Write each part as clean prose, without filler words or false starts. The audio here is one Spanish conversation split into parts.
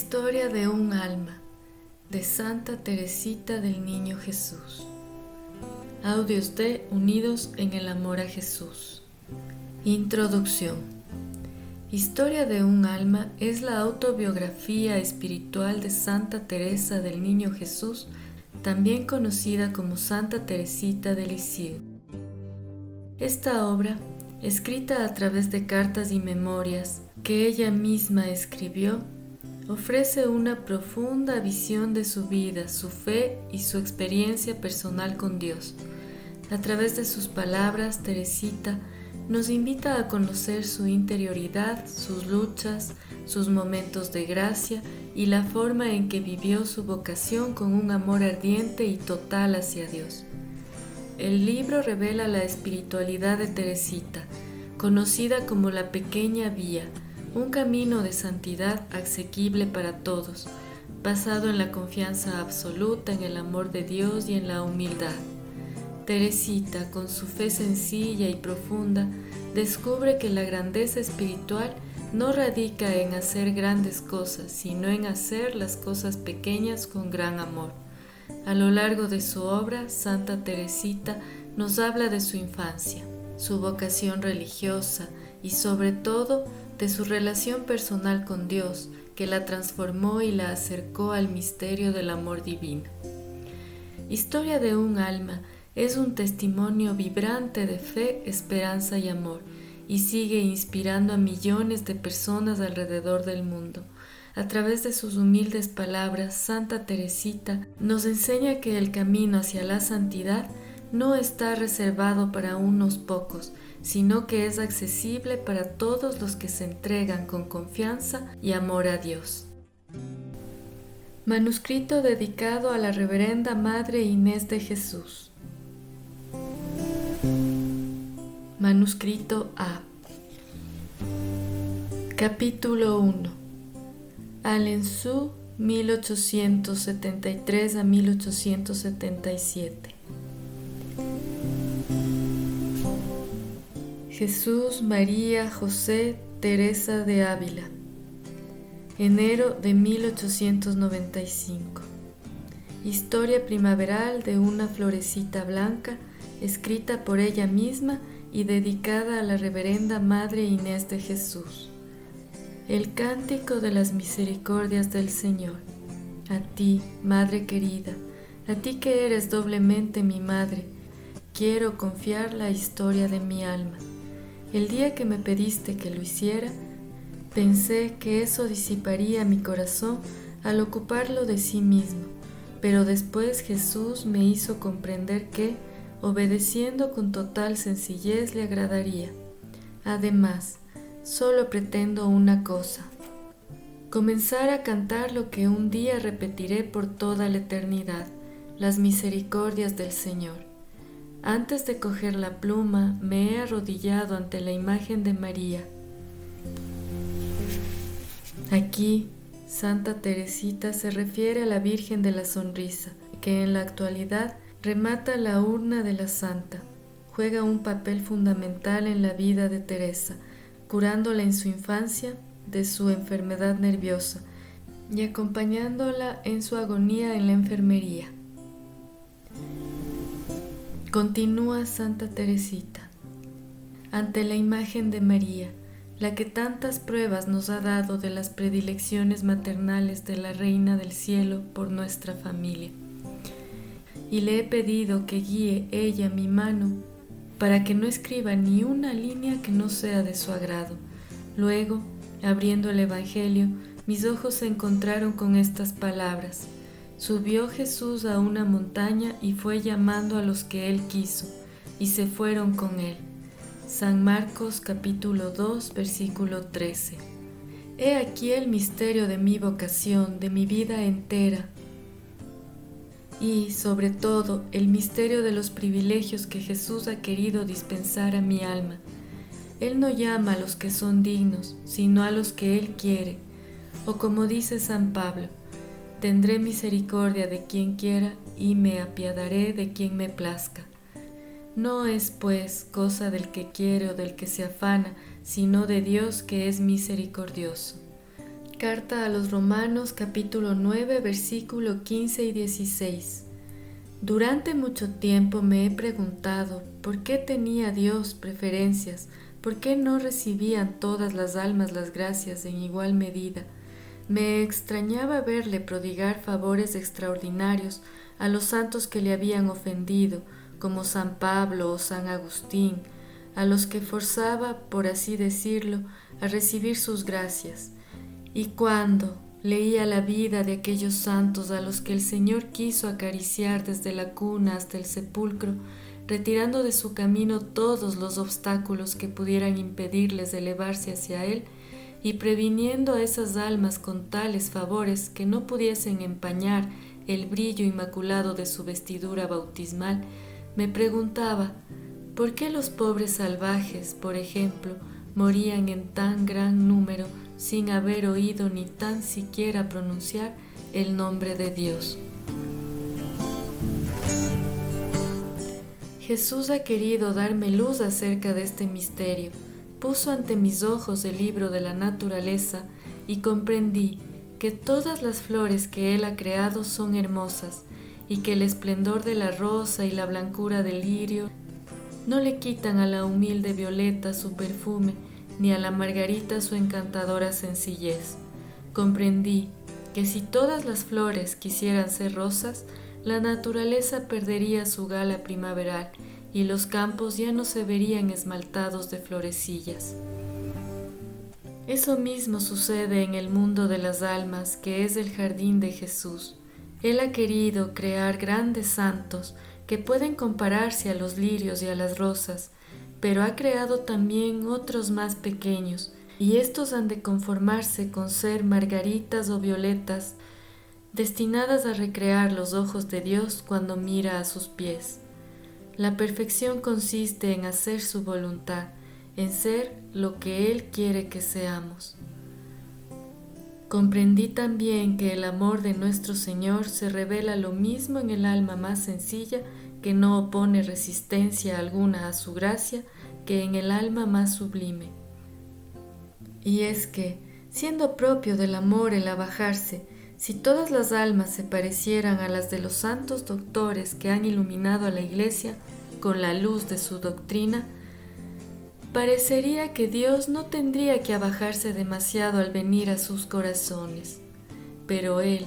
Historia de un alma, de Santa Teresita del Niño Jesús. Audios de Unidos en el Amor a Jesús. Introducción. Historia de un alma es la autobiografía espiritual de Santa Teresa del Niño Jesús, también conocida como Santa Teresita de Lisieux. Esta obra, escrita a través de cartas y memorias que ella misma escribió, ofrece una profunda visión de su vida, su fe y su experiencia personal con Dios. A través de sus palabras, Teresita nos invita a conocer su interioridad, sus luchas, sus momentos de gracia y la forma en que vivió su vocación con un amor ardiente y total hacia Dios. El libro revela la espiritualidad de Teresita, conocida como la Pequeña Vía, un camino de santidad asequible para todos, basado en la confianza absoluta en el amor de Dios y en la humildad. Teresita, con su fe sencilla y profunda, descubre que la grandeza espiritual no radica en hacer grandes cosas, sino en hacer las cosas pequeñas con gran amor. A lo largo de su obra, Santa Teresita nos habla de su infancia, su vocación religiosa y sobre todo de su relación personal con Dios, que la transformó y la acercó al misterio del amor divino. Historia de un alma es un testimonio vibrante de fe, esperanza y amor, y sigue inspirando a millones de personas alrededor del mundo. A través de sus humildes palabras, Santa Teresita nos enseña que el camino hacia la santidad no está reservado para unos pocos, sino que es accesible para todos los que se entregan con confianza y amor a Dios. Manuscrito dedicado a la Reverenda Madre Inés de Jesús. Manuscrito A. Capítulo 1. Alençon, 1873 a 1877. Jesús, María, José, Teresa de Ávila. Enero de 1895. Historia primaveral de una florecita blanca, escrita por ella misma y dedicada a la Reverenda Madre Inés de Jesús. El cántico de las misericordias del Señor. A ti, Madre querida, a ti que eres doblemente mi Madre, quiero confiar la historia de mi alma. El día que me pediste que lo hiciera, pensé que eso disiparía mi corazón al ocuparlo de sí mismo, pero después Jesús me hizo comprender que, obedeciendo con total sencillez, le agradaría. Además, solo pretendo una cosa: comenzar a cantar lo que un día repetiré por toda la eternidad, las misericordias del Señor. Antes de coger la pluma, me he arrodillado ante la imagen de María. Aquí, Santa Teresita se refiere a la Virgen de la Sonrisa, que en la actualidad remata la urna de la Santa. Juega un papel fundamental en la vida de Teresa, curándola en su infancia de su enfermedad nerviosa y acompañándola en su agonía en la enfermería. Continúa Santa Teresita. Ante la imagen de María, la que tantas pruebas nos ha dado de las predilecciones maternales de la Reina del Cielo por nuestra familia, y le he pedido que guíe ella mi mano para que no escriba ni una línea que no sea de su agrado. Luego, abriendo el Evangelio, mis ojos se encontraron con estas palabras: subió Jesús a una montaña y fue llamando a los que él quiso, y se fueron con él. San Marcos capítulo 2, versículo 13. He aquí el misterio de mi vocación, de mi vida entera, y, sobre todo, el misterio de los privilegios que Jesús ha querido dispensar a mi alma. Él no llama a los que son dignos, sino a los que Él quiere. O como dice San Pablo: tendré misericordia de quien quiera y me apiadaré de quien me plazca. No es, pues, cosa del que quiere o del que se afana, sino de Dios que es misericordioso. Carta a los Romanos capítulo 9 versículo 15 y 16. Durante mucho tiempo me he preguntado por qué tenía Dios preferencias, por qué no recibían todas las almas las gracias en igual medida. Me extrañaba verle prodigar favores extraordinarios a los santos que le habían ofendido, como San Pablo o San Agustín, a los que forzaba, por así decirlo, a recibir sus gracias. Y cuando leía la vida de aquellos santos a los que el Señor quiso acariciar desde la cuna hasta el sepulcro, retirando de su camino todos los obstáculos que pudieran impedirles elevarse hacia Él, y previniendo a esas almas con tales favores que no pudiesen empañar el brillo inmaculado de su vestidura bautismal, me preguntaba, ¿por qué los pobres salvajes, por ejemplo, morían en tan gran número sin haber oído ni tan siquiera pronunciar el nombre de Dios? Jesús ha querido darme luz acerca de este misterio. Puso ante mis ojos el libro de la naturaleza y comprendí que todas las flores que Él ha creado son hermosas y que el esplendor de la rosa y la blancura del lirio no le quitan a la humilde violeta su perfume ni a la margarita su encantadora sencillez. Comprendí que si todas las flores quisieran ser rosas, la naturaleza perdería su gala primaveral y los campos ya no se verían esmaltados de florecillas. Eso mismo sucede en el mundo de las almas, que es el jardín de Jesús. Él ha querido crear grandes santos que pueden compararse a los lirios y a las rosas, pero ha creado también otros más pequeños, y estos han de conformarse con ser margaritas o violetas, destinadas a recrear los ojos de Dios cuando mira a sus pies. La perfección consiste en hacer su voluntad, en ser lo que Él quiere que seamos. Comprendí también que el amor de nuestro Señor se revela lo mismo en el alma más sencilla, que no opone resistencia alguna a su gracia, que en el alma más sublime. Y es que, siendo propio del amor el abajarse, si todas las almas se parecieran a las de los santos doctores que han iluminado a la Iglesia con la luz de su doctrina, parecería que Dios no tendría que abajarse demasiado al venir a sus corazones. Pero Él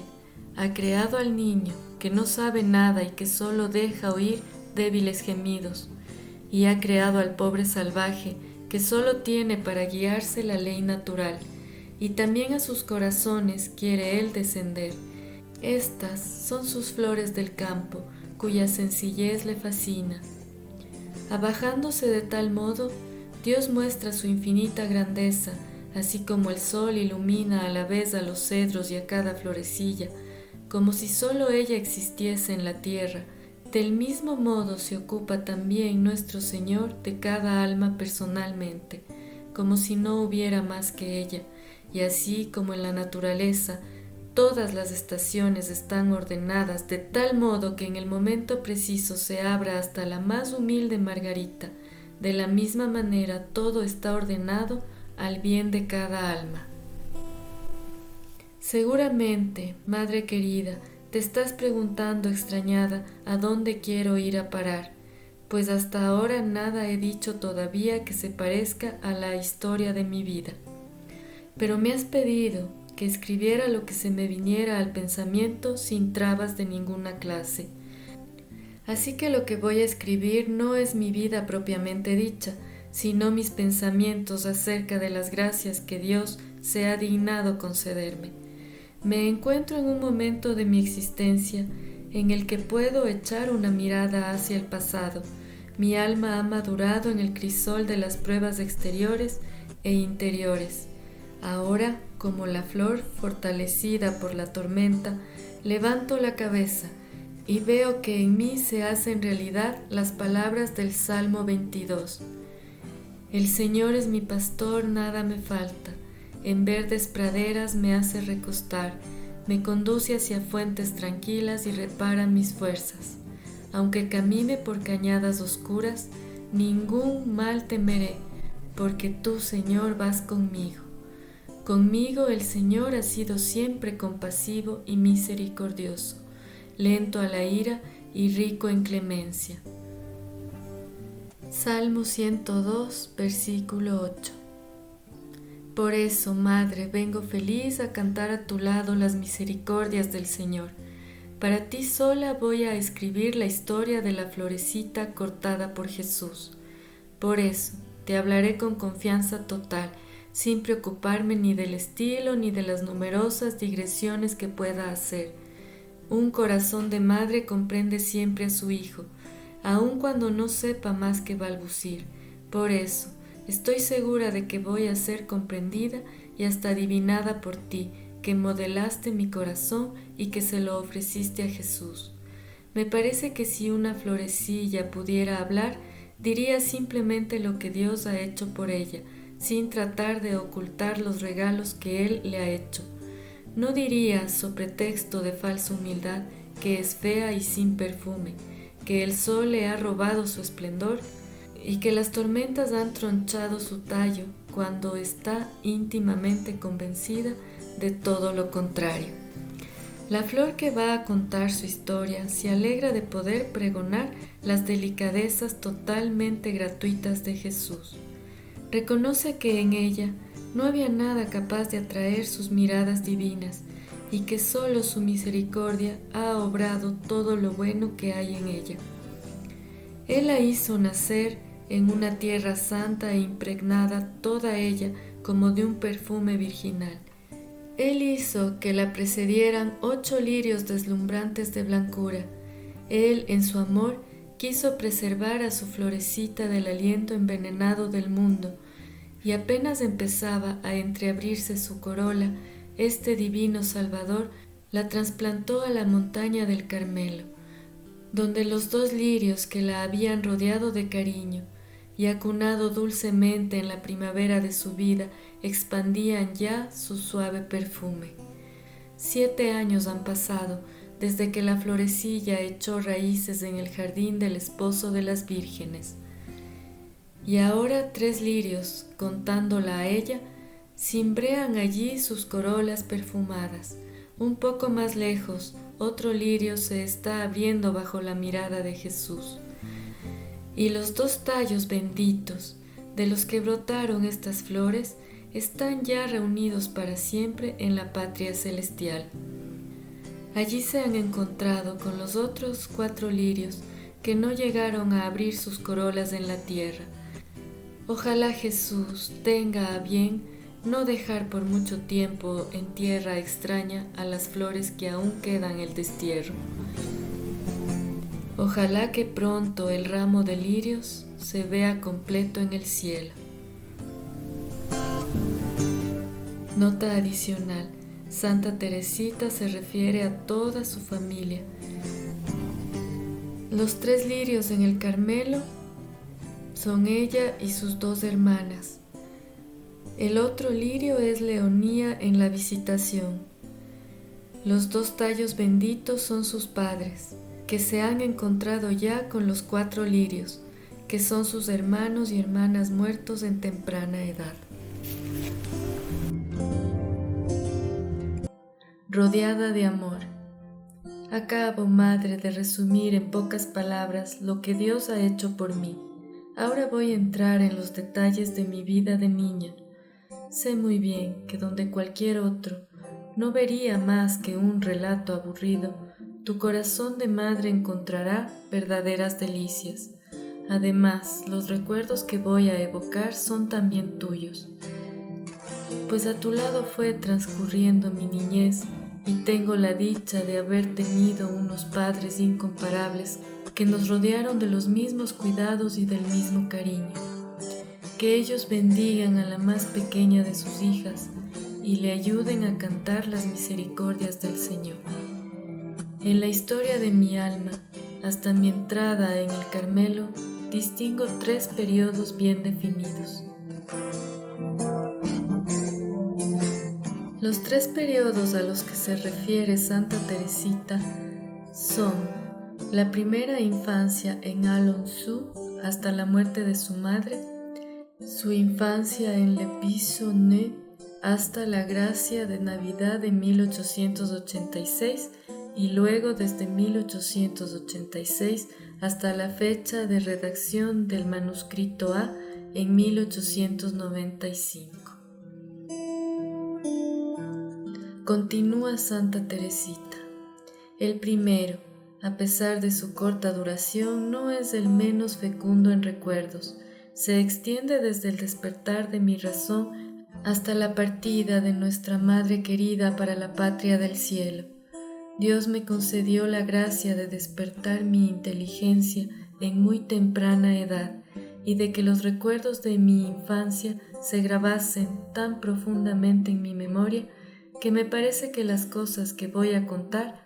ha creado al niño que no sabe nada y que solo deja oír débiles gemidos, y ha creado al pobre salvaje que solo tiene para guiarse la ley natural, y también a sus corazones quiere Él descender. Estas son sus flores del campo, cuya sencillez le fascina. Abajándose de tal modo, Dios muestra su infinita grandeza, así como el sol ilumina a la vez a los cedros y a cada florecilla, como si solo ella existiese en la tierra. Del mismo modo se ocupa también nuestro Señor de cada alma personalmente, como si no hubiera más que ella, y así como en la naturaleza, todas las estaciones están ordenadas de tal modo que en el momento preciso se abra hasta la más humilde margarita. De la misma manera todo está ordenado al bien de cada alma. Seguramente, madre querida, te estás preguntando extrañada a dónde quiero ir a parar, pues hasta ahora nada he dicho todavía que se parezca a la historia de mi vida. Pero me has pedido que escribiera lo que se me viniera al pensamiento sin trabas de ninguna clase. Así que lo que voy a escribir no es mi vida propiamente dicha, sino mis pensamientos acerca de las gracias que Dios se ha dignado concederme. Me encuentro en un momento de mi existencia en el que puedo echar una mirada hacia el pasado. Mi alma ha madurado en el crisol de las pruebas exteriores e interiores. Ahora, como la flor fortalecida por la tormenta, levanto la cabeza y veo que en mí se hacen realidad las palabras del Salmo 22. El Señor es mi pastor, nada me falta. En verdes praderas me hace recostar, me conduce hacia fuentes tranquilas y repara mis fuerzas. Aunque camine por cañadas oscuras, ningún mal temeré, porque tú, Señor, vas conmigo. Conmigo el Señor ha sido siempre compasivo y misericordioso, lento a la ira y rico en clemencia. Salmo 102, versículo 8. Por eso, Madre, vengo feliz a cantar a tu lado las misericordias del Señor. Para ti sola voy a escribir la historia de la florecita cortada por Jesús. Por eso, te hablaré con confianza total, sin preocuparme ni del estilo ni de las numerosas digresiones que pueda hacer. Un corazón de madre comprende siempre a su hijo, aun cuando no sepa más que balbucir. Por eso, estoy segura de que voy a ser comprendida y hasta adivinada por ti, que modelaste mi corazón y que se lo ofreciste a Jesús. Me parece que si una florecilla pudiera hablar, diría simplemente lo que Dios ha hecho por ella, sin tratar de ocultar los regalos que Él le ha hecho. No diría, so pretexto de falsa humildad, que es fea y sin perfume, que el sol le ha robado su esplendor y que las tormentas han tronchado su tallo, cuando está íntimamente convencida de todo lo contrario. La flor que va a contar su historia se alegra de poder pregonar las delicadezas totalmente gratuitas de Jesús. Reconoce que en ella no había nada capaz de atraer sus miradas divinas y que solo su misericordia ha obrado todo lo bueno que hay en ella. Él la hizo nacer en una tierra santa e impregnada toda ella como de un perfume virginal. Él hizo que la precedieran 8 lirios deslumbrantes de blancura. Él, en su amor, quiso preservar a su florecita del aliento envenenado del mundo, y apenas empezaba a entreabrirse su corola, este divino Salvador la trasplantó a la montaña del Carmelo, donde los 2 lirios que la habían rodeado de cariño y acunado dulcemente en la primavera de su vida expandían ya su suave perfume. 7 años han pasado desde que la florecilla echó raíces en el jardín del esposo de las vírgenes. Y ahora 3 lirios, contándola a ella, cimbrean allí sus corolas perfumadas. Un poco más lejos, otro lirio se está abriendo bajo la mirada de Jesús. Y los 2 tallos benditos, de los que brotaron estas flores, están ya reunidos para siempre en la patria celestial. Allí se han encontrado con los otros 4 lirios que no llegaron a abrir sus corolas en la tierra. Ojalá Jesús tenga a bien no dejar por mucho tiempo en tierra extraña a las flores que aún quedan en el destierro. Ojalá que pronto el ramo de lirios se vea completo en el cielo. Nota adicional: Santa Teresita se refiere a toda su familia. Los 3 lirios en el Carmelo son ella y sus 2 hermanas. El otro lirio es Leonía en la Visitación. Los 2 tallos benditos son sus padres, que se han encontrado ya con los 4 lirios, que son sus hermanos y hermanas muertos en temprana edad. Rodeada de amor. Acabo, Madre, de resumir en pocas palabras lo que Dios ha hecho por mí. Ahora voy a entrar en los detalles de mi vida de niña. Sé muy bien que donde cualquier otro no vería más que un relato aburrido, tu corazón de madre encontrará verdaderas delicias. Además, los recuerdos que voy a evocar son también tuyos, pues a tu lado fue transcurriendo mi niñez y tengo la dicha de haber tenido unos padres incomparables que nos rodearon de los mismos cuidados y del mismo cariño. Que ellos bendigan a la más pequeña de sus hijas y le ayuden a cantar las misericordias del Señor. En la historia de mi alma, hasta mi entrada en el Carmelo, distingo 3 periodos bien definidos. Los 3 periodos a los que se refiere Santa Teresita son la primera infancia en Alençon hasta la muerte de su madre, su infancia en Le Buissonnet hasta la Gracia de Navidad de 1886 y luego desde 1886 hasta la fecha de redacción del manuscrito A en 1895. Continúa Santa Teresita. El primero, a pesar de su corta duración, no es el menos fecundo en recuerdos. Se extiende desde el despertar de mi razón hasta la partida de nuestra Madre querida para la patria del cielo. Dios me concedió la gracia de despertar mi inteligencia en muy temprana edad y de que los recuerdos de mi infancia se grabasen tan profundamente en mi memoria que me parece que las cosas que voy a contar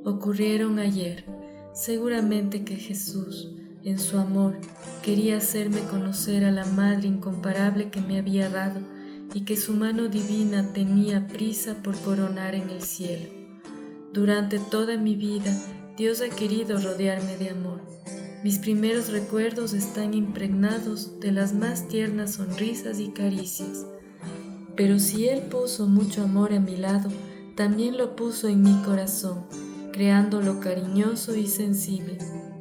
ocurrieron ayer. Seguramente que Jesús, en su amor, quería hacerme conocer a la Madre incomparable que me había dado y que su mano divina tenía prisa por coronar en el cielo. Durante toda mi vida, Dios ha querido rodearme de amor. Mis primeros recuerdos están impregnados de las más tiernas sonrisas y caricias. Pero si Él puso mucho amor a mi lado, también lo puso en mi corazón, creándolo cariñoso y sensible.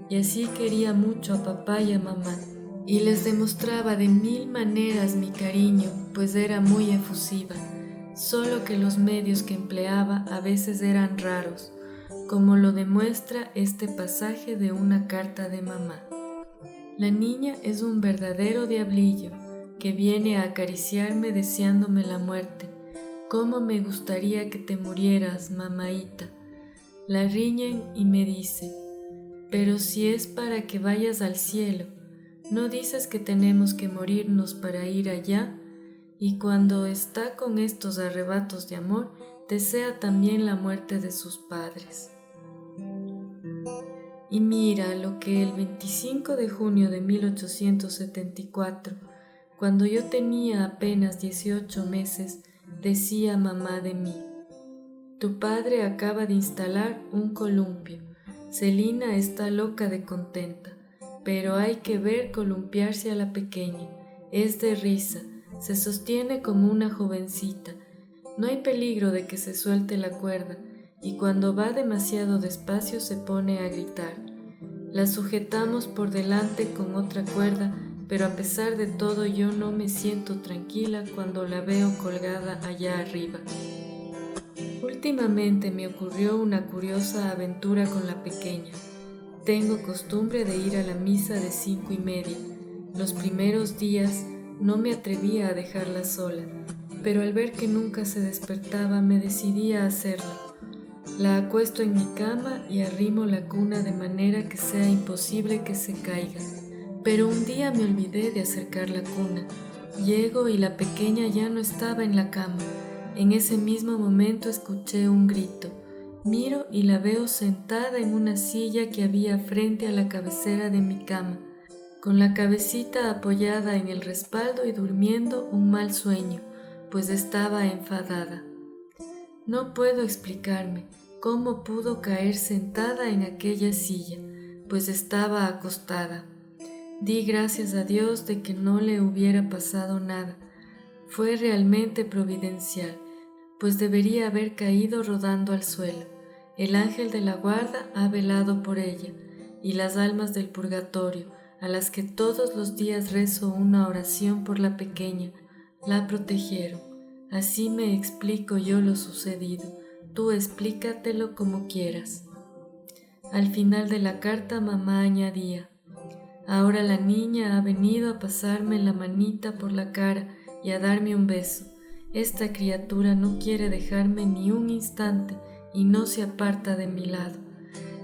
Y así quería mucho a papá y a mamá, y les demostraba de mil maneras mi cariño, pues era muy efusiva. Solo que los medios que empleaba a veces eran raros, como lo demuestra este pasaje de una carta de mamá. La niña es un verdadero diablillo que viene a acariciarme deseándome la muerte. ¿Cómo me gustaría que te murieras, mamaíta? La riñen y me dice, pero si es para que vayas al cielo, ¿no dices que tenemos que morirnos para ir allá? Y cuando está con estos arrebatos de amor, desea también la muerte de sus padres. Y mira lo que el 25 de junio de 1874, cuando yo tenía apenas 18 meses, decía mamá de mí. Tu padre acaba de instalar un columpio. Celina está loca de contenta, pero hay que ver columpiarse a la pequeña. Es de risa. Se sostiene como una jovencita. No hay peligro de que se suelte la cuerda, y cuando va demasiado despacio se pone a gritar. La sujetamos por delante con otra cuerda, pero a pesar de todo yo no me siento tranquila cuando la veo colgada allá arriba. Últimamente me ocurrió una curiosa aventura con la pequeña. Tengo costumbre de ir a la misa de 5:30. Los primeros días no me atrevía a dejarla sola, pero al ver que nunca se despertaba me decidí a hacerlo. La acuesto en mi cama y arrimo la cuna de manera que sea imposible que se caiga. Pero un día me olvidé de acercar la cuna. Llego y la pequeña ya no estaba en la cama. En ese mismo momento escuché un grito. Miro y la veo sentada en una silla que había frente a la cabecera de mi cama, con la cabecita apoyada en el respaldo y durmiendo un mal sueño, pues estaba enfadada. No puedo explicarme cómo pudo caer sentada en aquella silla, pues estaba acostada. Di gracias a Dios de que no le hubiera pasado nada. Fue realmente providencial, pues debería haber caído rodando al suelo. El ángel de la guarda ha velado por ella, y las almas del purgatorio, a las que todos los días rezo una oración por la pequeña, la protegieron. Así me explico yo lo sucedido. Tú explícatelo como quieras. Al final de la carta mamá añadía, ahora la niña ha venido a pasarme la manita por la cara y a darme un beso. Esta criatura no quiere dejarme ni un instante y no se aparta de mi lado.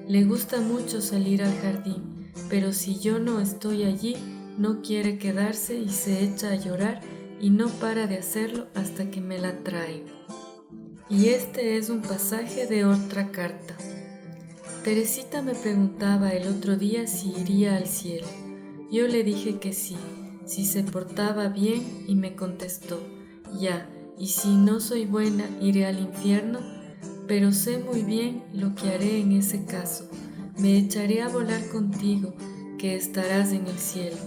Le gusta mucho salir al jardín, pero si yo no estoy allí, no quiere quedarse y se echa a llorar y no para de hacerlo hasta que me la trae. Y este es un pasaje de otra carta. Teresita me preguntaba el otro día si iría al cielo. Yo le dije que sí, si se portaba bien, y me contestó, ya, y si no soy buena, iré al infierno, pero sé muy bien lo que haré en ese caso. Me echaré a volar contigo, que estarás en el cielo.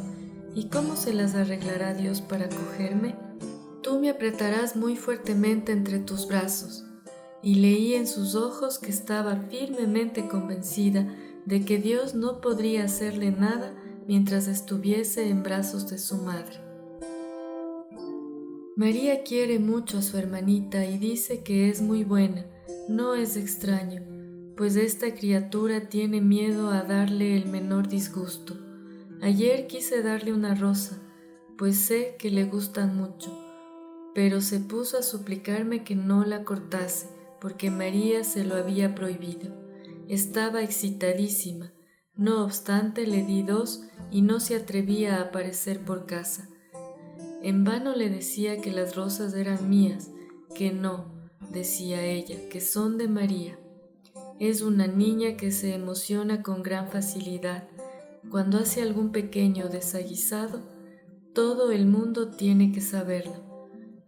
¿Y cómo se las arreglará Dios para cogerme? Tú me apretarás muy fuertemente entre tus brazos. Y leí en sus ojos que estaba firmemente convencida de que Dios no podría hacerle nada mientras estuviese en brazos de su madre. María quiere mucho a su hermanita y dice que es muy buena. No es extraño, pues esta criatura tiene miedo a darle el menor disgusto. Ayer quise darle una rosa, pues sé que le gustan mucho, pero se puso a suplicarme que no la cortase, porque María se lo había prohibido. Estaba excitadísima. No obstante, le di 2 y no se atrevía a aparecer por casa. En vano le decía que las rosas eran mías, que no, decía ella, que son de María. Es una niña que se emociona con gran facilidad. Cuando hace algún pequeño desaguisado, todo el mundo tiene que saberlo.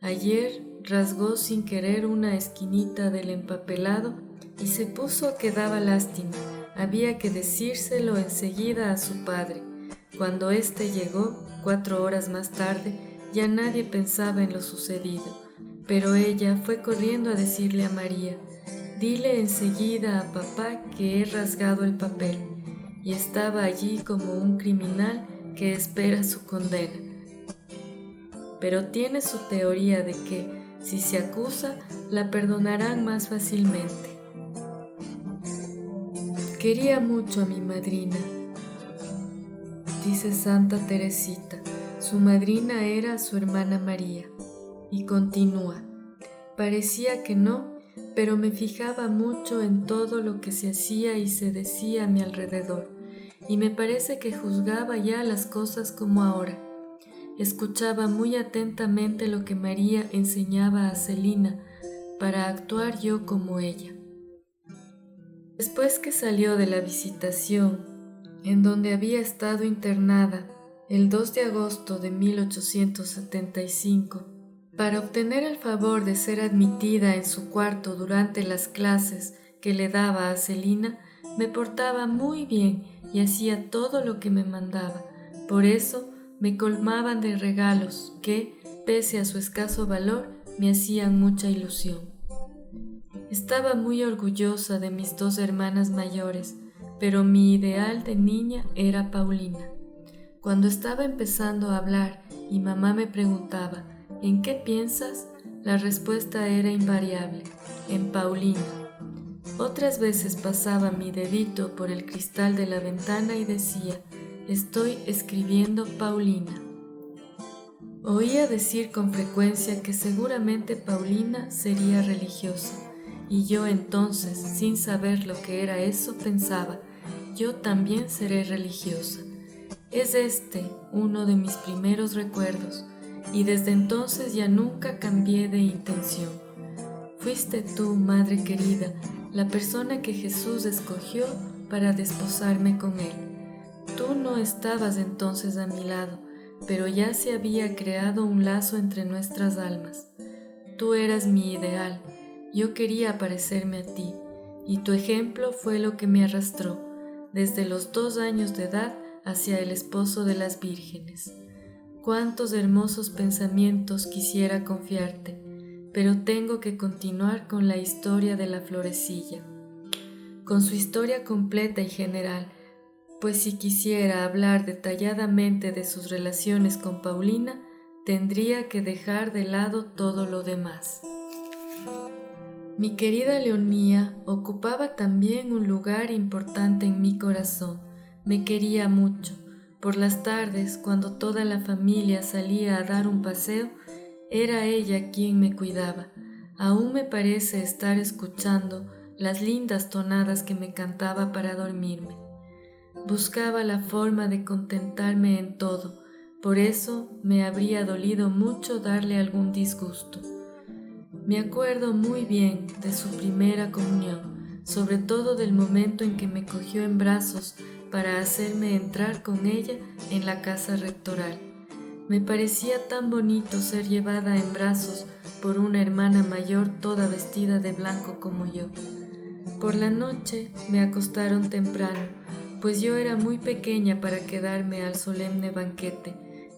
Ayer rasgó sin querer una esquinita del empapelado y se puso que daba lástima. Había que decírselo enseguida a su padre. Cuando éste llegó, 4 horas más tarde, ya nadie pensaba en lo sucedido, pero ella fue corriendo a decirle a María: «Dile enseguida a papá que he rasgado el papel», y estaba allí como un criminal que espera su condena. Pero tiene su teoría de que, si se acusa, la perdonarán más fácilmente. Quería mucho a mi madrina, dice Santa Teresita. Su madrina era su hermana María. Y continúa: parecía que no, pero me fijaba mucho en todo lo que se hacía y se decía a mi alrededor, y me parece que juzgaba ya las cosas como ahora. Escuchaba muy atentamente lo que María enseñaba a Celina para actuar yo como ella. Después que salió de la visitación, en donde había estado internada el 2 de agosto de 1875, para obtener el favor de ser admitida en su cuarto durante las clases que le daba a Celina, me portaba muy bien y hacía todo lo que me mandaba. Por eso me colmaban de regalos que, pese a su escaso valor, me hacían mucha ilusión. Estaba muy orgullosa de mis 2 hermanas mayores, pero mi ideal de niña era Paulina. Cuando estaba empezando a hablar y mamá me preguntaba: «¿En qué piensas?», la respuesta era invariable: «En Paulina». Otras veces pasaba mi dedito por el cristal de la ventana y decía: «Estoy escribiendo Paulina». Oía decir con frecuencia que seguramente Paulina sería religiosa, y yo entonces, sin saber lo que era eso, pensaba: yo también seré religiosa. Es este uno de mis primeros recuerdos, y desde entonces ya nunca cambié de intención. Fuiste tú, madre querida, la persona que Jesús escogió para desposarme con él. Tú no estabas entonces a mi lado, pero ya se había creado un lazo entre nuestras almas. Tú eras mi ideal, yo quería parecerme a ti, y tu ejemplo fue lo que me arrastró, desde los 2 años de edad, hacia el esposo de las vírgenes. Cuántos hermosos pensamientos quisiera confiarte, pero tengo que continuar con la historia de la florecilla, con su historia completa y general, pues si quisiera hablar detalladamente de sus relaciones con Paulina, tendría que dejar de lado todo lo demás. Mi querida Leonía ocupaba también un lugar importante en mi corazón. Me quería mucho. Por las tardes, cuando toda la familia salía a dar un paseo, era ella quien me cuidaba. Aún me parece estar escuchando las lindas tonadas que me cantaba para dormirme. Buscaba la forma de contentarme en todo, por eso me habría dolido mucho darle algún disgusto. Me acuerdo muy bien de su primera comunión, sobre todo del momento en que me cogió en brazos para hacerme entrar con ella en la casa rectoral. Me parecía tan bonito ser llevada en brazos por una hermana mayor toda vestida de blanco como yo. Por la noche me acostaron temprano, pues yo era muy pequeña para quedarme al solemne banquete,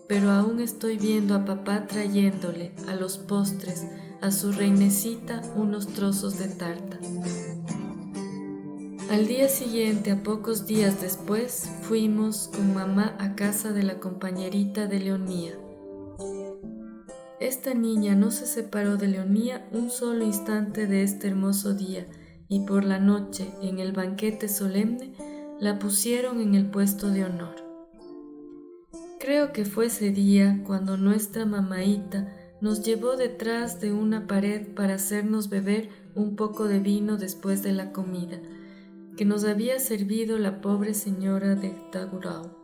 pero aún estoy viendo a papá trayéndole a los postres a su reinecita unos trozos de tarta. Al día siguiente, a pocos días después, fuimos con mamá a casa de la compañerita de Leonía. Esta niña no se separó de Leonía un solo instante de este hermoso día, y por la noche, en el banquete solemne, la pusieron en el puesto de honor. Creo que fue ese día cuando nuestra mamaíta nos llevó detrás de una pared para hacernos beber un poco de vino después de la comida, que nos había servido la pobre señora de Tagurao,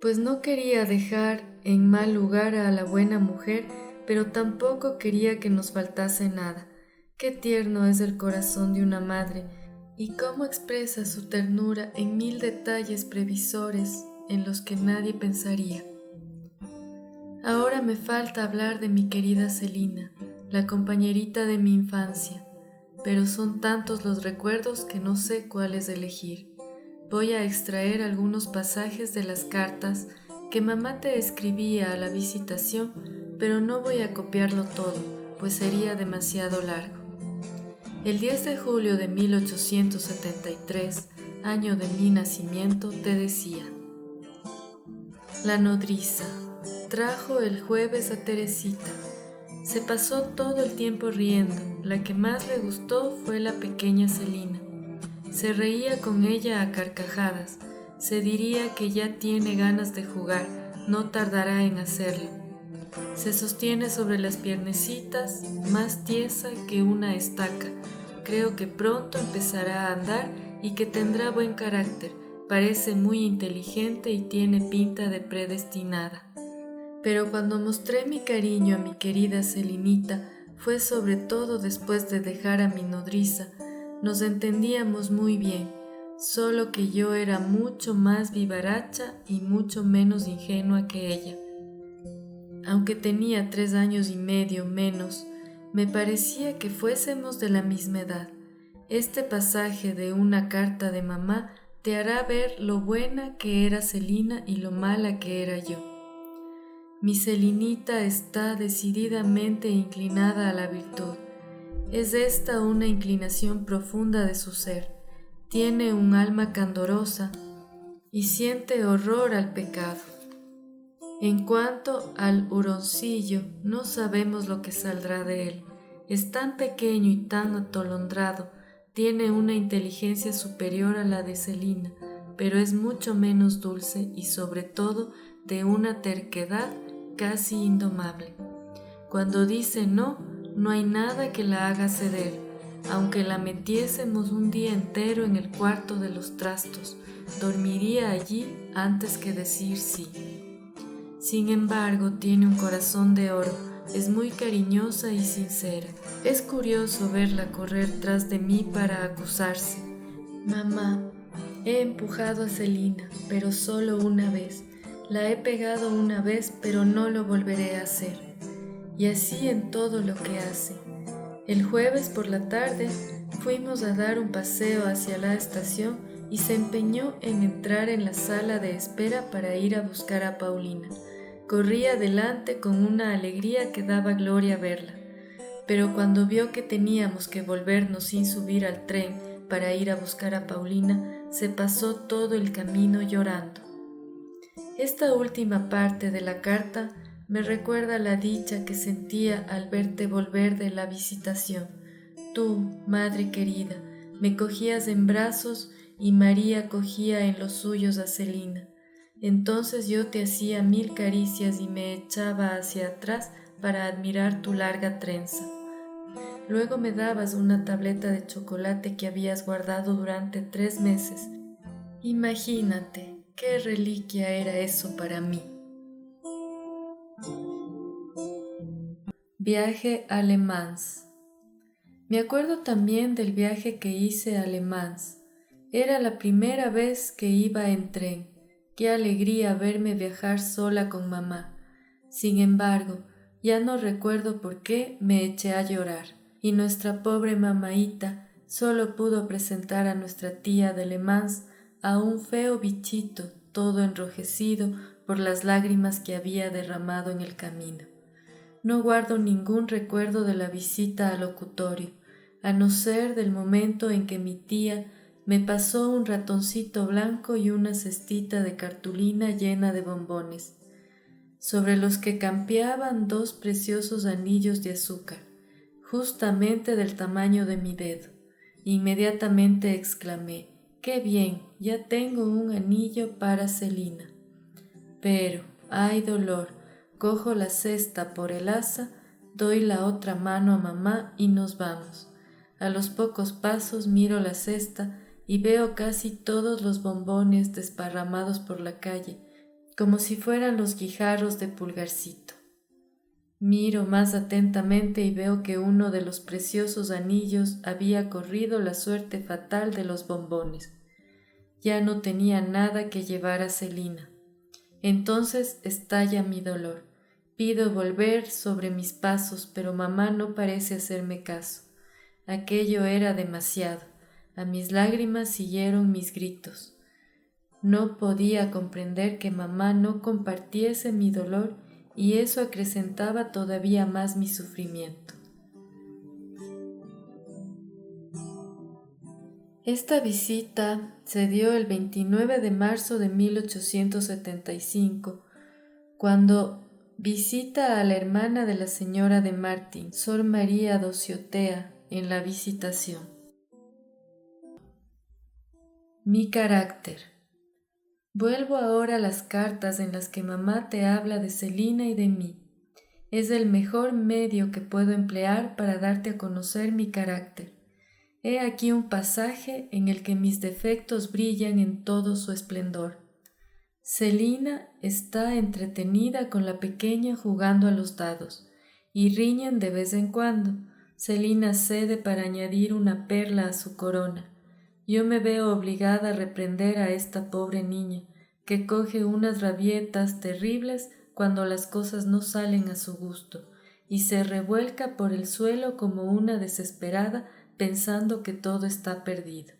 pues no quería dejar en mal lugar a la buena mujer, pero tampoco quería que nos faltase nada. Qué tierno es el corazón de una madre, y cómo expresa su ternura en 1000 detalles previsores en los que nadie pensaría. Ahora me falta hablar de mi querida Celina, la compañerita de mi infancia, pero son tantos los recuerdos que no sé cuáles elegir. Voy a extraer algunos pasajes de las cartas que mamá te escribía a la visitación, pero no voy a copiarlo todo, pues sería demasiado largo. El 10 de julio de 1873, año de mi nacimiento, te decía: la nodriza trajo el jueves a Teresita. Se pasó todo el tiempo riendo. La que más le gustó fue la pequeña Celina. Se reía con ella a carcajadas. Se diría que ya tiene ganas de jugar, no tardará en hacerlo. Se sostiene sobre las piernecitas, más tiesa que una estaca. Creo que pronto empezará a andar y que tendrá buen carácter. Parece muy inteligente y tiene pinta de predestinada. Pero cuando mostré mi cariño a mi querida Celinita, fue sobre todo después de dejar a mi nodriza. Nos entendíamos muy bien, solo que yo era mucho más vivaracha y mucho menos ingenua que ella. Aunque tenía 3 años y medio menos, me parecía que fuésemos de la misma edad. Este pasaje de una carta de mamá te hará ver lo buena que era Celina y lo mala que era yo. Mi Celinita está decididamente inclinada a la virtud. Es esta una inclinación profunda de su ser. Tiene un alma candorosa y siente horror al pecado. En cuanto al huroncillo, no sabemos lo que saldrá de él. Es tan pequeño y tan atolondrado, tiene una inteligencia superior a la de Celina, pero es mucho menos dulce y sobre todo de una terquedad casi indomable. Cuando dice no, no hay nada que la haga ceder, aunque la metiésemos un día entero en el cuarto de los trastos, dormiría allí antes que decir sí. Sin embargo, tiene un corazón de oro, es muy cariñosa y sincera. Es curioso verla correr tras de mí para acusarse. Mamá, he empujado a Celina, pero solo una vez. La he pegado una vez, pero no lo volveré a hacer. Y así en todo lo que hace. El jueves por la tarde fuimos a dar un paseo hacia la estación y se empeñó en entrar en la sala de espera para ir a buscar a Paulina. Corría adelante con una alegría que daba gloria verla. Pero cuando vio que teníamos que volvernos sin subir al tren para ir a buscar a Paulina, se pasó todo el camino llorando. Esta última parte de la carta me recuerda la dicha que sentía al verte volver de la visitación. Tú, madre querida, me cogías en brazos y María cogía en los suyos a Celina. Entonces yo te hacía 1000 caricias y me echaba hacia atrás para admirar tu larga trenza. Luego me dabas una tableta de chocolate que habías guardado durante 3 meses. Imagínate. ¡Qué reliquia era eso para mí! Viaje a Le Mans. Me acuerdo también del viaje que hice a Le Mans. Era la primera vez que iba en tren. Qué alegría verme viajar sola con mamá. Sin embargo, ya no recuerdo por qué me eché a llorar, y nuestra pobre mamaíta solo pudo presentar a nuestra tía de Le Mans a un feo bichito, todo enrojecido, por las lágrimas que había derramado en el camino. No guardo ningún recuerdo de la visita al locutorio, a no ser del momento en que mi tía me pasó un ratoncito blanco y una cestita de cartulina llena de bombones, sobre los que campeaban dos preciosos anillos de azúcar, justamente del tamaño de mi dedo. Inmediatamente exclamé: ¡qué bien! Ya tengo un anillo para Celina. Pero, ¡ay dolor! Cojo la cesta por el asa, doy la otra mano a mamá y nos vamos. A los pocos pasos miro la cesta y veo casi todos los bombones desparramados por la calle, como si fueran los guijarros de Pulgarcito. Miro más atentamente y veo que uno de los preciosos anillos había corrido la suerte fatal de los bombones. Ya no tenía nada que llevar a Celina. Entonces estalla mi dolor. Pido volver sobre mis pasos, pero mamá no parece hacerme caso. Aquello era demasiado. A mis lágrimas siguieron mis gritos. No podía comprender que mamá no compartiese mi dolor y eso acrecentaba todavía más mi sufrimiento. Esta visita se dio el 29 de marzo de 1875, cuando visita a la hermana de la señora de Martín, Sor María Dociotea, en la Visitación. Mi carácter. Vuelvo ahora a las cartas en las que mamá te habla de Celina y de mí. Es el mejor medio que puedo emplear para darte a conocer mi carácter. He aquí un pasaje en el que mis defectos brillan en todo su esplendor. Celina está entretenida con la pequeña jugando a los dados, y riñen de vez en cuando. Celina cede para añadir una perla a su corona. Yo me veo obligada a reprender a esta pobre niña, que coge unas rabietas terribles cuando las cosas no salen a su gusto, y se revuelca por el suelo como una desesperada pensando que todo está perdido.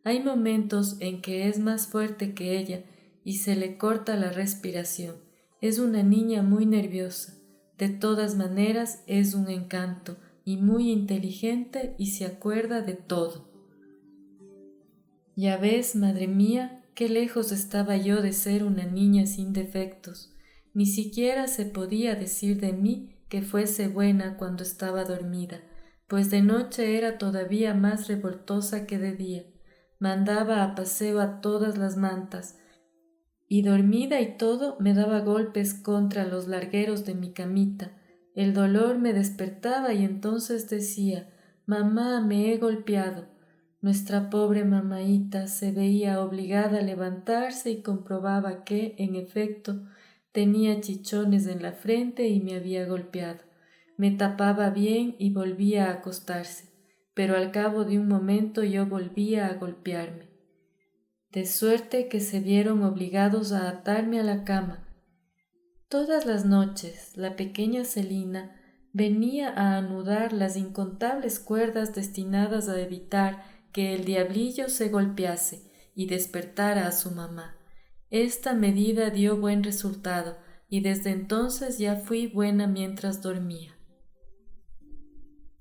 Hay momentos en que es más fuerte que ella y se le corta la respiración. Es una niña muy nerviosa. De todas maneras es un encanto y muy inteligente y se acuerda de todo. Ya ves, madre mía, qué lejos estaba yo de ser una niña sin defectos. Ni siquiera se podía decir de mí que fuese buena cuando estaba dormida, pues de noche era todavía más revoltosa que de día. Mandaba a paseo a todas las mantas, y dormida y todo me daba golpes contra los largueros de mi camita. El dolor me despertaba y entonces decía: mamá, me he golpeado. Nuestra pobre mamaíta se veía obligada a levantarse y comprobaba que, en efecto, tenía chichones en la frente y me había golpeado. Me tapaba bien y volvía a acostarse, pero al cabo de un momento yo volvía a golpearme. De suerte que se vieron obligados a atarme a la cama. Todas las noches la pequeña Celina venía a anudar las incontables cuerdas destinadas a evitar que el diablillo se golpease y despertara a su mamá. Esta medida dio buen resultado y desde entonces ya fui buena mientras dormía.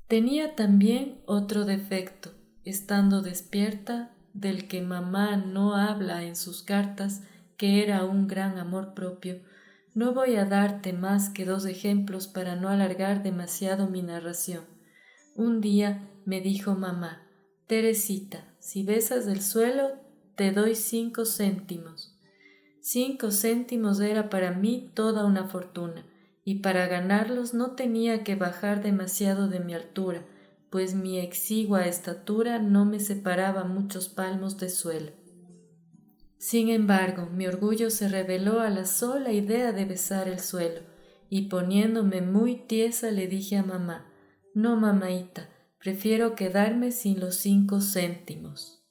Tenía también otro defecto, estando despierta, del que mamá no habla en sus cartas, que era un gran amor propio. No voy a darte más que 2 ejemplos para no alargar demasiado mi narración. Un día me dijo mamá: Teresita, si besas el suelo, te doy 5 céntimos. 5 céntimos era para mí toda una fortuna, y para ganarlos no tenía que bajar demasiado de mi altura, pues mi exigua estatura no me separaba muchos palmos de suelo. Sin embargo, mi orgullo se rebeló a la sola idea de besar el suelo, y poniéndome muy tiesa le dije a mamá: no, mamaíta, prefiero quedarme sin los 5 céntimos.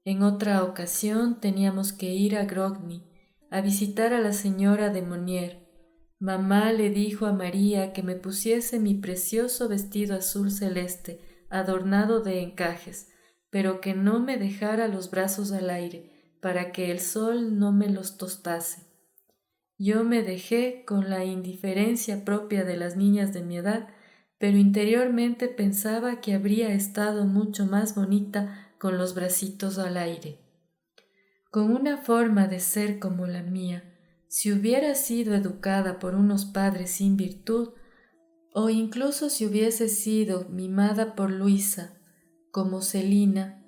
En otra ocasión teníamos que ir a Grogny a visitar a la señora de Monnier. Mamá le dijo a María que me pusiese mi precioso vestido azul celeste, adornado de encajes, pero que no me dejara los brazos al aire, para que el sol no me los tostase. Yo me dejé con la indiferencia propia de las niñas de mi edad, pero interiormente pensaba que habría estado mucho más bonita con los bracitos al aire. Con una forma de ser como la mía, si hubiera sido educada por unos padres sin virtud, o incluso si hubiese sido mimada por Luisa, como Celina.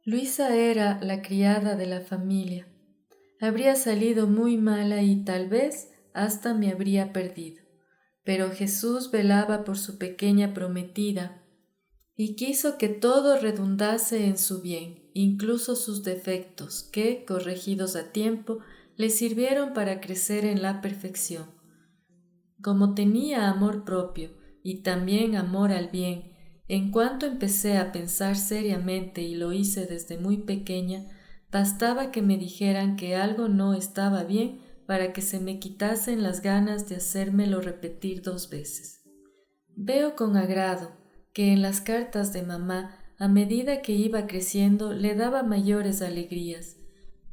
Luisa era la criada de la familia. Habría salido muy mala y tal vez hasta me habría perdido. Pero Jesús velaba por su pequeña prometida y quiso que todo redundase en su bien, incluso sus defectos, que, corregidos a tiempo, le sirvieron para crecer en la perfección. Como tenía amor propio y también amor al bien, en cuanto empecé a pensar seriamente y lo hice desde muy pequeña, bastaba que me dijeran que algo no estaba bien para que se me quitasen las ganas de hacérmelo repetir 2 veces. Veo con agrado que en las cartas de mamá, a medida que iba creciendo, le daba mayores alegrías.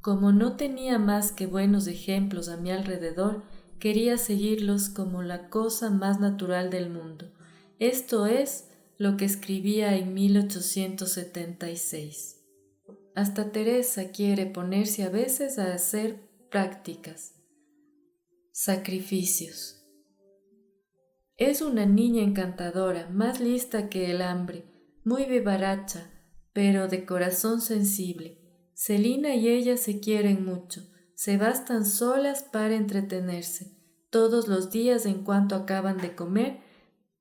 Como no tenía más que buenos ejemplos a mi alrededor, quería seguirlos como la cosa más natural del mundo. Esto es lo que escribía en 1876. Hasta Teresa quiere ponerse a veces a hacer prácticas. Sacrificios. Es una niña encantadora, más lista que el hambre, muy vivaracha, pero de corazón sensible. Celina y ella se quieren mucho, se bastan solas para entretenerse. Todos los días en cuanto acaban de comer,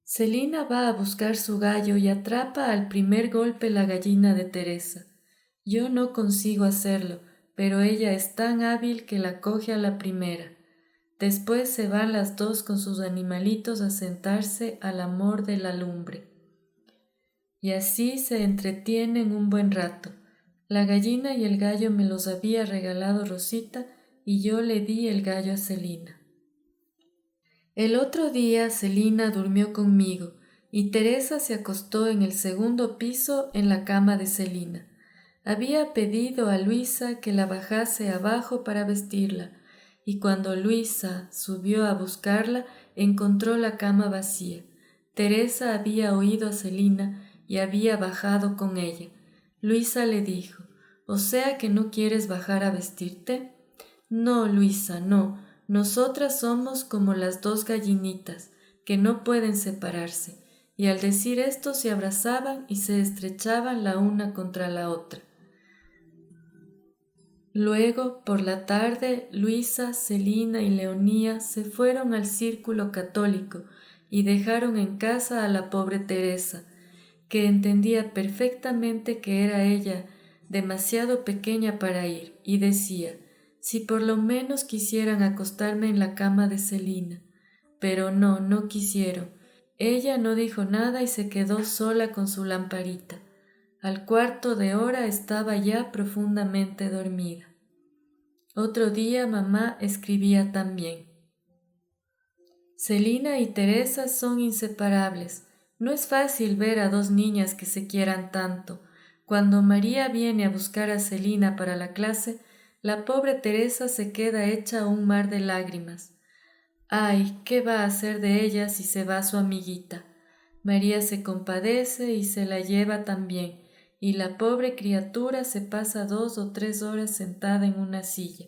Celina va a buscar su gallo y atrapa al primer golpe la gallina de Teresa. Yo no consigo hacerlo, pero ella es tan hábil que la coge a la primera. Después se van las dos con sus animalitos a sentarse al amor de la lumbre. Y así se entretienen un buen rato. La gallina y el gallo me los había regalado Rosita y yo le di el gallo a Celina. El otro día Celina durmió conmigo y Teresa se acostó en el segundo piso en la cama de Celina. Había pedido a Luisa que la bajase abajo para vestirla, y cuando Luisa subió a buscarla, encontró la cama vacía. Teresa había oído a Celina y había bajado con ella. Luisa le dijo: «¿O sea que no quieres bajar a vestirte?» «No, Luisa, no. Nosotras somos como las 2 gallinitas, que no pueden separarse». Y al decir esto se abrazaban y se estrechaban la una contra la otra. Luego, por la tarde, Luisa, Celina y Leonía se fueron al círculo católico y dejaron en casa a la pobre Teresa, que entendía perfectamente que era ella demasiado pequeña para ir, y decía: «Si por lo menos quisieran acostarme en la cama de Celina». Pero no quisieron. Ella no dijo nada y se quedó sola con su lamparita. Al cuarto de hora estaba ya profundamente dormida. Otro día mamá escribía también: «Celina y Teresa son inseparables. No es fácil ver a 2 niñas que se quieran tanto. Cuando María viene a buscar a Celina para la clase, la pobre Teresa se queda hecha un mar de lágrimas. Ay, ¿qué va a hacer de ella si se va su amiguita?» María se compadece y se la lleva también, y la pobre criatura se pasa 2 o 3 horas sentada en una silla.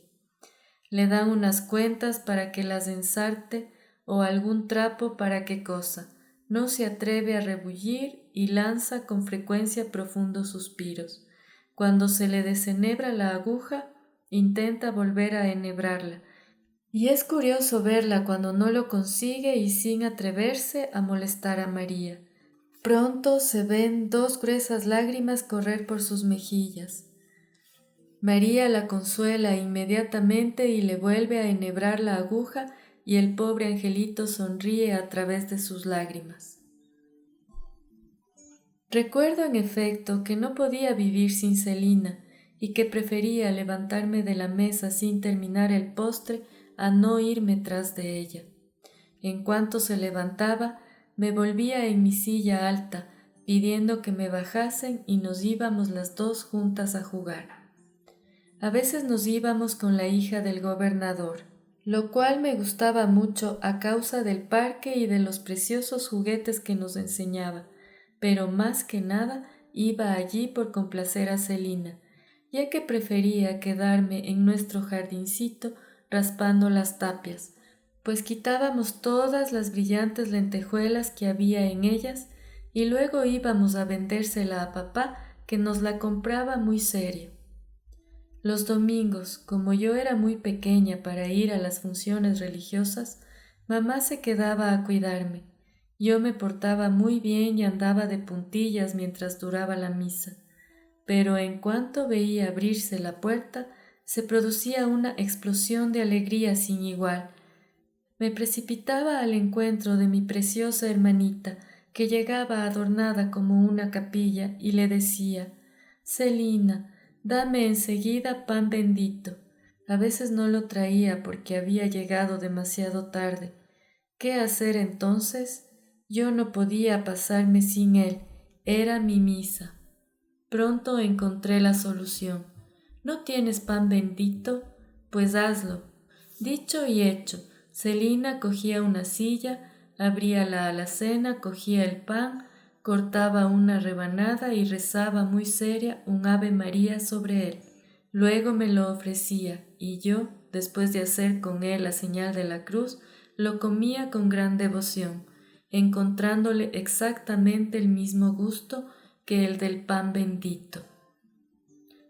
Le dan unas cuentas para que las ensarte o algún trapo para que cosa. No se atreve a rebullir y lanza con frecuencia profundos suspiros. Cuando se le desenhebra la aguja, intenta volver a enhebrarla. Y es curioso verla cuando no lo consigue y sin atreverse a molestar a María. Pronto se ven 2 gruesas lágrimas correr por sus mejillas. María la consuela inmediatamente y le vuelve a enhebrar la aguja, y el pobre angelito sonríe a través de sus lágrimas. Recuerdo en efecto que no podía vivir sin Celina y que prefería levantarme de la mesa sin terminar el postre a no irme tras de ella. En cuanto se levantaba, me volvía en mi silla alta, pidiendo que me bajasen y nos íbamos las 2 juntas a jugar. A veces nos íbamos con la hija del gobernador, lo cual me gustaba mucho a causa del parque y de los preciosos juguetes que nos enseñaba, pero más que nada iba allí por complacer a Celina, ya que prefería quedarme en nuestro jardincito raspando las tapias, pues quitábamos todas las brillantes lentejuelas que había en ellas y luego íbamos a vendérsela a papá, que nos la compraba muy serio. Los domingos, como yo era muy pequeña para ir a las funciones religiosas, mamá se quedaba a cuidarme. Yo me portaba muy bien y andaba de puntillas mientras duraba la misa, pero en cuanto veía abrirse la puerta, se producía una explosión de alegría sin igual. Me precipitaba al encuentro de mi preciosa hermanita, que llegaba adornada como una capilla, y le decía: «Celina, dame enseguida pan bendito». A veces no lo traía porque había llegado demasiado tarde. ¿Qué hacer entonces? Yo no podía pasarme sin él. Era mi misa. Pronto encontré la solución. ¿No tienes pan bendito? Pues hazlo. Dicho y hecho, Celina cogía una silla, abría la alacena, cogía el pan, cortaba una rebanada y rezaba muy seria un Ave María sobre él. Luego me lo ofrecía y yo, después de hacer con él la señal de la cruz, lo comía con gran devoción, encontrándole exactamente el mismo gusto que el del pan bendito.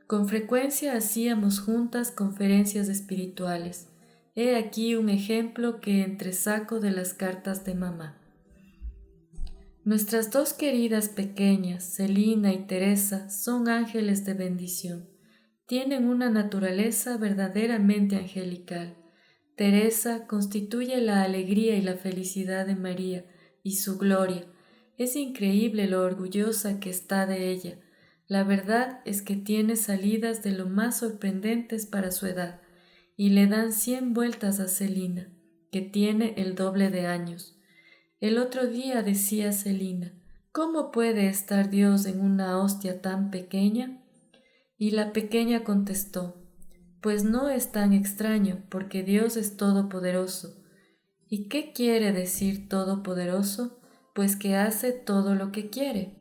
Con frecuencia hacíamos juntas conferencias espirituales. He aquí un ejemplo que entresaco de las cartas de mamá. Nuestras dos queridas pequeñas, Celina y Teresa, son ángeles de bendición. Tienen una naturaleza verdaderamente angelical. Teresa constituye la alegría y la felicidad de María y su gloria. Es increíble lo orgullosa que está de ella. La verdad es que tiene salidas de lo más sorprendentes para su edad, y le dan 100 vueltas a Celina, que tiene el doble de años. El otro día decía Celina: «¿Cómo puede estar Dios en una hostia tan pequeña?». Y la pequeña contestó: «Pues no es tan extraño, porque Dios es todopoderoso». ¿Y qué quiere decir todopoderoso? Pues que hace todo lo que quiere.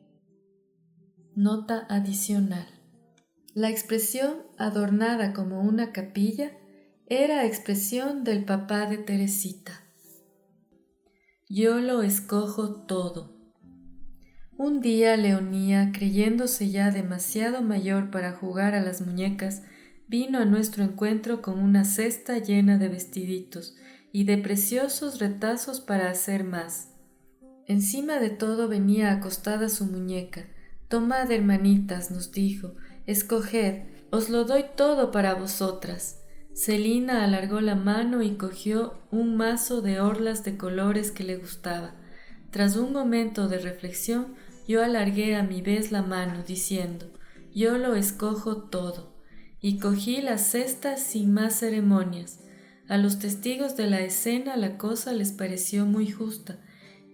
Nota adicional. La expresión adornada como una capilla era expresión del papá de Teresita. Yo lo escojo todo. Un día Leonía, creyéndose ya demasiado mayor para jugar a las muñecas, vino a nuestro encuentro con una cesta llena de vestiditos y de preciosos retazos para hacer más. Encima de todo venía acostada su muñeca. «Tomad, hermanitas», nos dijo, «escoged, os lo doy todo para vosotras». Celina alargó la mano y cogió un mazo de orlas de colores que le gustaba. Tras un momento de reflexión, yo alargué a mi vez la mano, diciendo: «Yo lo escojo todo», y cogí la cesta sin más ceremonias. A los testigos de la escena la cosa les pareció muy justa,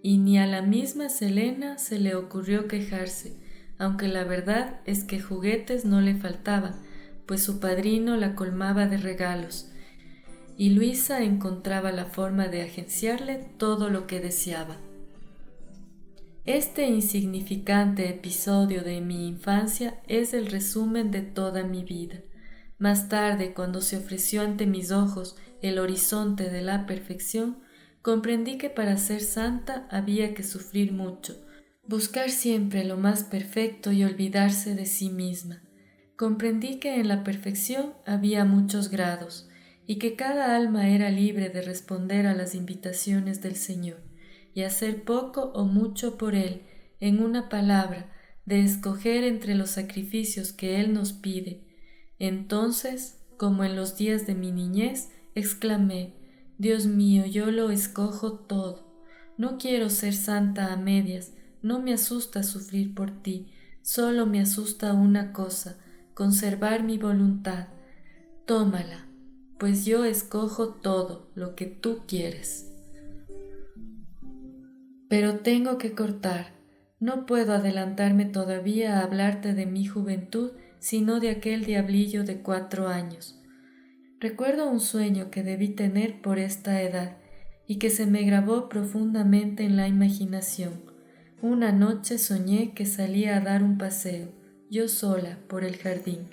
y ni a la misma Selena se le ocurrió quejarse, aunque la verdad es que juguetes no le faltaban, pues su padrino la colmaba de regalos, y Luisa encontraba la forma de agenciarle todo lo que deseaba. Este insignificante episodio de mi infancia es el resumen de toda mi vida. Más tarde, cuando se ofreció ante mis ojos el horizonte de la perfección, comprendí que para ser santa había que sufrir mucho, buscar siempre lo más perfecto y olvidarse de sí misma. Comprendí que en la perfección había muchos grados y que cada alma era libre de responder a las invitaciones del Señor y hacer poco o mucho por Él, en una palabra, de escoger entre los sacrificios que Él nos pide. Entonces, como en los días de mi niñez, exclamé: «Dios mío, yo lo escojo todo. No quiero ser santa a medias, no me asusta sufrir por ti, solo me asusta una cosa: conservar mi voluntad. Tómala, pues yo escojo todo lo que tú quieres». Pero tengo que cortar. No puedo adelantarme todavía a hablarte de mi juventud, sino de aquel diablillo de 4 años. Recuerdo un sueño que debí tener por esta edad y que se me grabó profundamente en la imaginación. Una noche soñé que salía a dar un paseo, yo sola, por el jardín.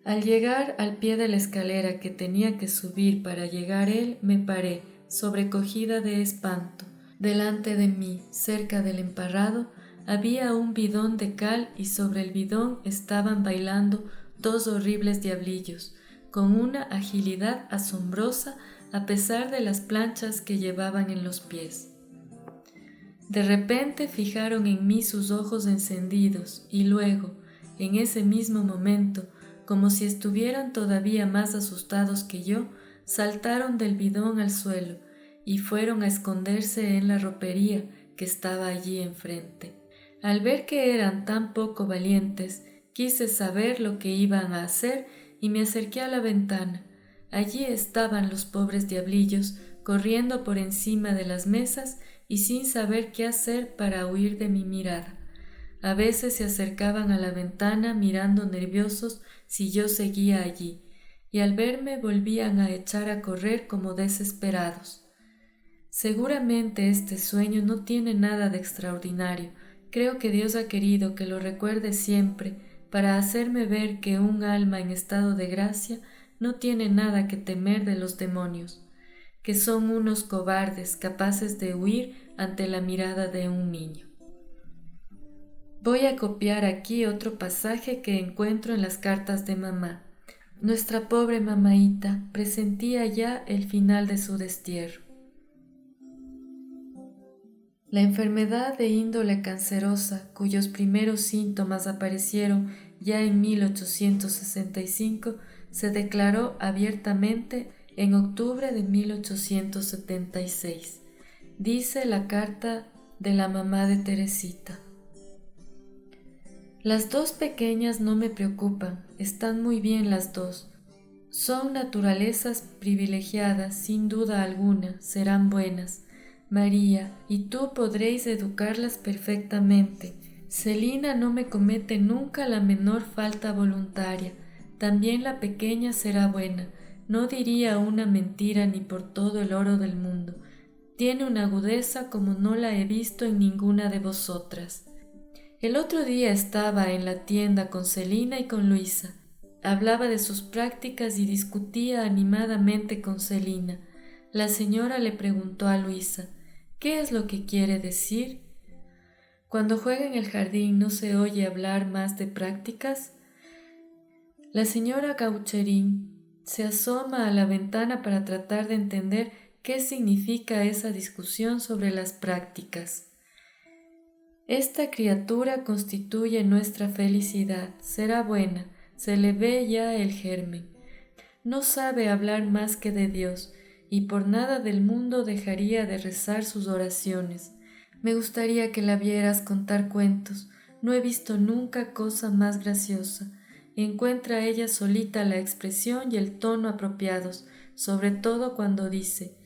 Al llegar al pie de la escalera que tenía que subir para llegar él, me paré, sobrecogida de espanto. Delante de mí, cerca del emparrado, había un bidón de cal y sobre el bidón estaban bailando dos horribles diablillos, con una agilidad asombrosa a pesar de las planchas que llevaban en los pies. De repente fijaron en mí sus ojos encendidos y luego, en ese mismo momento, como si estuvieran todavía más asustados que yo, saltaron del bidón al suelo y fueron a esconderse en la ropería que estaba allí enfrente. Al ver que eran tan poco valientes, quise saber lo que iban a hacer y me acerqué a la ventana. Allí estaban los pobres diablillos corriendo por encima de las mesas y sin saber qué hacer para huir de mi mirada. A veces se acercaban a la ventana mirando nerviosos si yo seguía allí, y al verme volvían a echar a correr como desesperados. Seguramente este sueño no tiene nada de extraordinario. Creo que Dios ha querido que lo recuerde siempre para hacerme ver que un alma en estado de gracia no tiene nada que temer de los demonios, que son unos cobardes capaces de huir ante la mirada de un niño. Voy a copiar aquí otro pasaje que encuentro en las cartas de mamá. Nuestra pobre mamaíta presentía ya el final de su destierro. La enfermedad de índole cancerosa, cuyos primeros síntomas aparecieron ya en 1865, se declaró abiertamente en octubre de 1876. Dice la carta de la mamá de Teresita. Las dos pequeñas no me preocupan, están muy bien las dos. Son naturalezas privilegiadas, sin duda alguna, serán buenas. María y tú podréis educarlas perfectamente. Celina no me comete nunca la menor falta voluntaria. También la pequeña será buena. No diría una mentira ni por todo el oro del mundo. Tiene una agudeza como no la he visto en ninguna de vosotras. El otro día estaba en la tienda con Celina y con Luisa. Hablaba de sus prácticas y discutía animadamente con Celina. La señora le preguntó a Luisa, ¿qué es lo que quiere decir? Cuando juega en el jardín no se oye hablar más de prácticas. La señora Gaucherín se asoma a la ventana para tratar de entender qué significa esa discusión sobre las prácticas. Esta criatura constituye nuestra felicidad, será buena, se le ve ya el germen. No sabe hablar más que de Dios, y por nada del mundo dejaría de rezar sus oraciones. Me gustaría que la vieras contar cuentos, no he visto nunca cosa más graciosa. Encuentra ella solita la expresión y el tono apropiados, sobre todo cuando dice,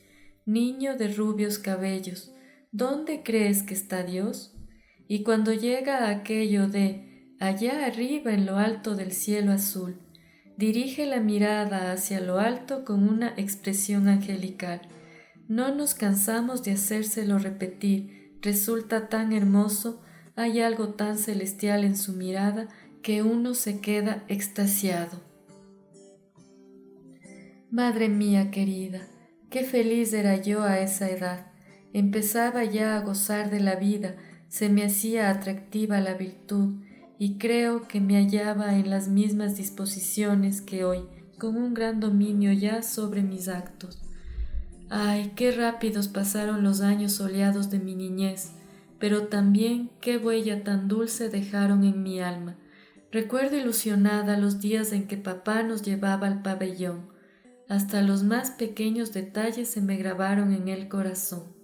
niño de rubios cabellos, ¿dónde crees que está Dios? Y cuando llega a aquello de allá arriba en lo alto del cielo azul, dirige la mirada hacia lo alto con una expresión angelical. No nos cansamos de hacérselo repetir, resulta tan hermoso, hay algo tan celestial en su mirada que uno se queda extasiado. Madre mía querida, qué feliz era yo a esa edad. Empezaba ya a gozar de la vida, se me hacía atractiva la virtud y creo que me hallaba en las mismas disposiciones que hoy, con un gran dominio ya sobre mis actos. Ay, qué rápidos pasaron los años soleados de mi niñez, pero también qué huella tan dulce dejaron en mi alma. Recuerdo ilusionada los días en que papá nos llevaba al pabellón. Hasta los más pequeños detalles se me grabaron en el corazón.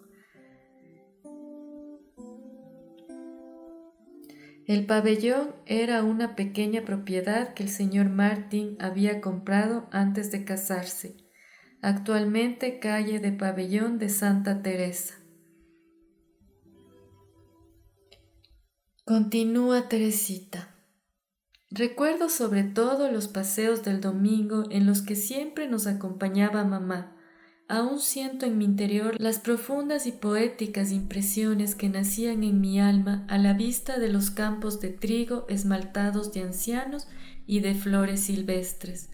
El pabellón era una pequeña propiedad que el señor Martín había comprado antes de casarse, actualmente calle de Pabellón de Santa Teresa. Continúa Teresita. Recuerdo sobre todo los paseos del domingo en los que siempre nos acompañaba mamá. Aún siento en mi interior las profundas y poéticas impresiones que nacían en mi alma a la vista de los campos de trigo esmaltados de ancianos y de flores silvestres.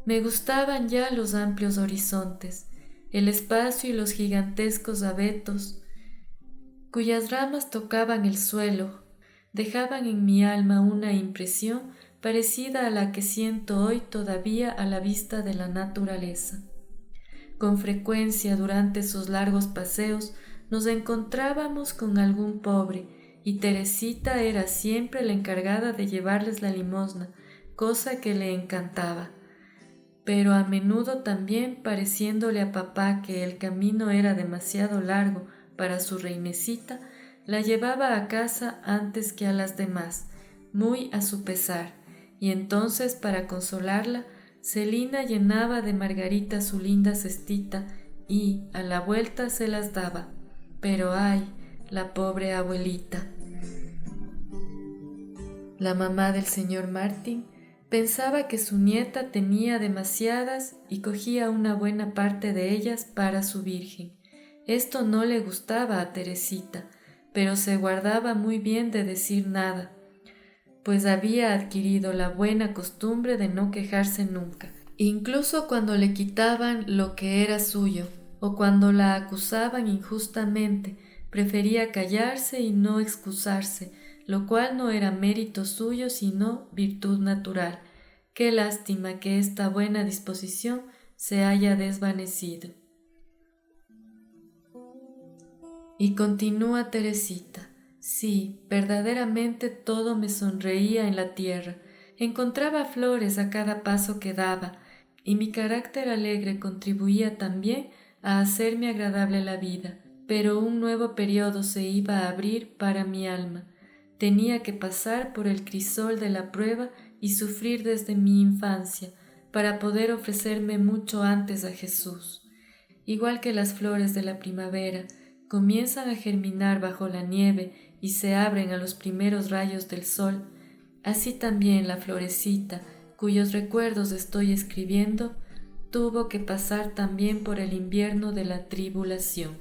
Me gustaban ya los amplios horizontes, el espacio y los gigantescos abetos, cuyas ramas tocaban el suelo, dejaban en mi alma una impresión parecida a la que siento hoy todavía a la vista de la naturaleza. Con frecuencia durante esos largos paseos nos encontrábamos con algún pobre y Teresita era siempre la encargada de llevarles la limosna, cosa que le encantaba. Pero a menudo también pareciéndole a papá que el camino era demasiado largo para su reinecita, la llevaba a casa antes que a las demás, muy a su pesar, y entonces para consolarla, Celina llenaba de margaritas su linda cestita y a la vuelta se las daba. Pero ay, la pobre abuelita. La mamá del señor Martín pensaba que su nieta tenía demasiadas y cogía una buena parte de ellas para su virgen. Esto no le gustaba a Teresita, pero se guardaba muy bien de decir nada, pues había adquirido la buena costumbre de no quejarse nunca, incluso cuando le quitaban lo que era suyo o cuando la acusaban injustamente, prefería callarse y no excusarse, lo cual no era mérito suyo sino virtud natural. Qué lástima que esta buena disposición se haya desvanecido. Y continúa Teresita. Sí, verdaderamente todo me sonreía en la tierra. Encontraba flores a cada paso que daba, y mi carácter alegre contribuía también a hacerme agradable la vida. Pero un nuevo periodo se iba a abrir para mi alma. Tenía que pasar por el crisol de la prueba y sufrir desde mi infancia, para poder ofrecerme mucho antes a Jesús. Igual que las flores de la primavera, comienzan a germinar bajo la nieve y se abren a los primeros rayos del sol, así también la florecita, cuyos recuerdos estoy escribiendo, tuvo que pasar también por el invierno de la tribulación.